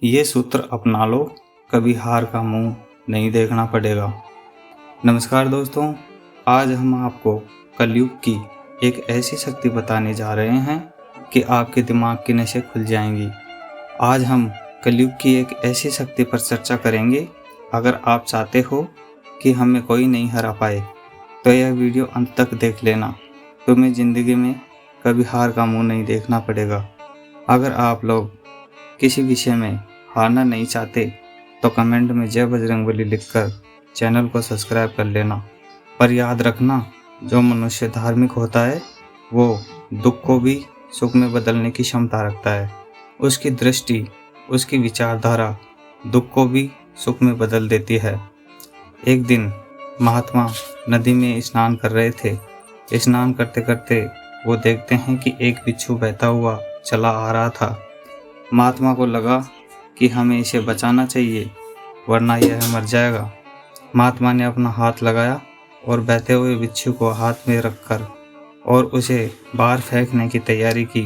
ये सूत्र अपना लो, कभी हार का मुंह नहीं देखना पड़ेगा। नमस्कार दोस्तों, आज हम आपको कलयुग की एक ऐसी शक्ति बताने जा रहे हैं कि आपके दिमाग की नसें खुल जाएंगी। आज हम कलयुग की एक ऐसी शक्ति पर चर्चा करेंगे। अगर आप चाहते हो कि हमें कोई नहीं हरा पाए तो यह वीडियो अंत तक देख लेना। तुम्हें ज़िंदगी में कभी हार का मुंह नहीं देखना पड़ेगा। अगर आप लोग किसी विषय में हारना नहीं चाहते तो कमेंट में जय बजरंगबली लिखकर चैनल को सब्सक्राइब कर लेना। पर याद रखना, जो मनुष्य धार्मिक होता है वो दुख को भी सुख में बदलने की क्षमता रखता है। उसकी दृष्टि, उसकी विचारधारा दुख को भी सुख में बदल देती है। एक दिन महात्मा नदी में स्नान कर रहे थे। स्नान करते करते वो देखते हैं कि एक बिच्छू बहता हुआ चला आ रहा था। महात्मा को लगा कि हमें इसे बचाना चाहिए वरना यह मर जाएगा। महात्मा ने अपना हाथ लगाया और बहते हुए बिच्छू को हाथ में रखकर और उसे बाहर फेंकने की तैयारी की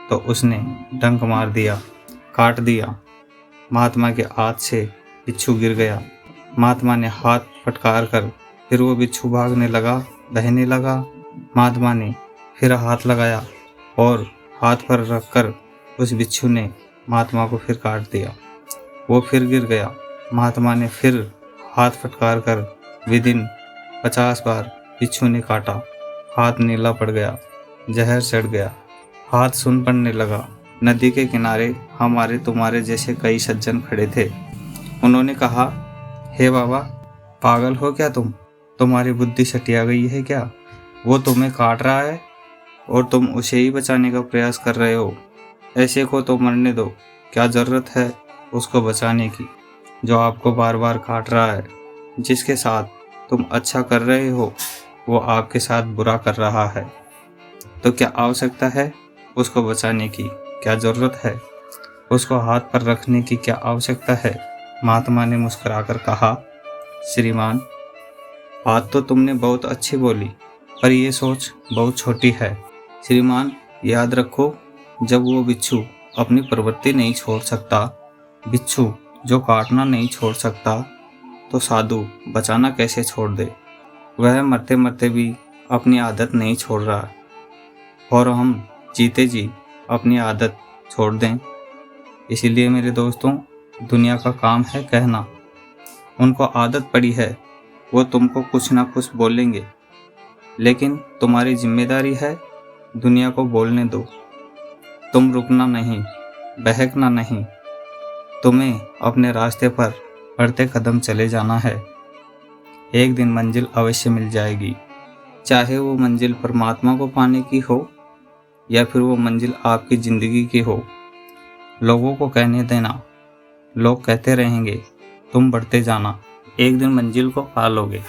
तो उसने डंक मार दिया, काट दिया। महात्मा के हाथ से बिच्छू गिर गया। महात्मा ने हाथ फटकार कर फिर वो बिच्छू भागने लगा, बहने लगा। महात्मा ने फिर हाथ लगाया और हाथ पर रखकर उस बिच्छू ने महात्मा को फिर काट दिया। वो फिर गिर गया। महात्मा ने फिर हाथ फटकार कर विदिन 50 बार बिच्छू ने काटा। हाथ नीला पड़ गया, जहर चढ़ गया, हाथ सुन पड़ने लगा। नदी के किनारे हमारे तुम्हारे जैसे कई सज्जन खड़े थे। उन्होंने कहा, हे बाबा, पागल हो क्या तुम? तुम्हारी बुद्धि सटिया गई है क्या? वो तुम्हें काट रहा है और तुम उसे ही बचाने का प्रयास कर रहे हो। ऐसे को तो मरने दो। क्या ज़रूरत है उसको बचाने की जो आपको बार बार काट रहा है? जिसके साथ तुम अच्छा कर रहे हो वो आपके साथ बुरा कर रहा है। तो क्या आवश्यकता है उसको बचाने की? क्या ज़रूरत है उसको हाथ पर रखने की? क्या आवश्यकता है? महात्मा ने मुस्कुराकर कहा, श्रीमान, बात तो तुमने बहुत अच्छी बोली पर यह सोच बहुत छोटी है। श्रीमान, याद रखो, जब वो बिच्छू अपनी प्रवृत्ति नहीं छोड़ सकता, बिच्छू जो काटना नहीं छोड़ सकता, तो साधु बचाना कैसे छोड़ दे? वह मरते मरते भी अपनी आदत नहीं छोड़ रहा और हम जीते जी अपनी आदत छोड़ दें। इसीलिए मेरे दोस्तों, दुनिया का काम है कहना। उनको आदत पड़ी है, वो तुमको कुछ ना कुछ बोलेंगे, लेकिन तुम्हारी जिम्मेदारी है दुनिया को बोलने दो। तुम रुकना नहीं, बहकना नहीं। तुम्हें अपने रास्ते पर बढ़ते कदम चले जाना है। एक दिन मंजिल अवश्य मिल जाएगी, चाहे वो मंजिल परमात्मा को पाने की हो या फिर वो मंजिल आपकी ज़िंदगी की हो। लोगों को कहने देना, लोग कहते रहेंगे, तुम बढ़ते जाना, एक दिन मंजिल को पा लोगे।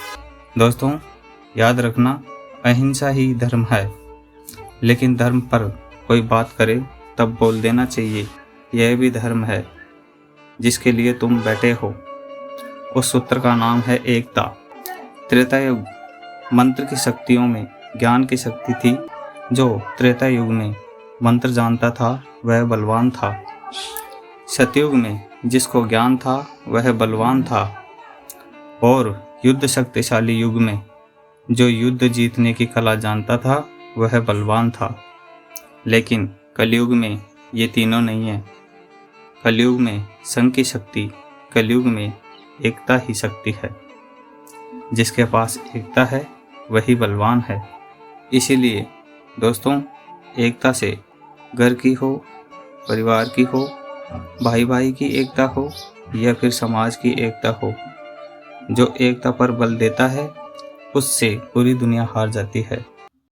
दोस्तों, याद रखना, अहिंसा ही धर्म है, लेकिन धर्म पर कोई बात करे तब बोल देना चाहिए, यह भी धर्म है जिसके लिए तुम बैठे हो। उस सूत्र का नाम है एकता। त्रेता युग मंत्र की शक्तियों में ज्ञान की शक्ति थी। जो त्रेता युग में मंत्र जानता था वह बलवान था। सतयुग में जिसको ज्ञान था वह बलवान था और युद्ध शक्तिशाली युग में जो युद्ध जीतने की कला जानता था वह बलवान था। लेकिन कलयुग में ये तीनों नहीं है। कलयुग में संघ की शक्ति, कलयुग में एकता ही शक्ति है। जिसके पास एकता है वही बलवान है। इसीलिए दोस्तों, एकता से घर की हो, परिवार की हो, भाई भाई की एकता हो या फिर समाज की एकता हो, जो एकता पर बल देता है उससे पूरी दुनिया हार जाती है।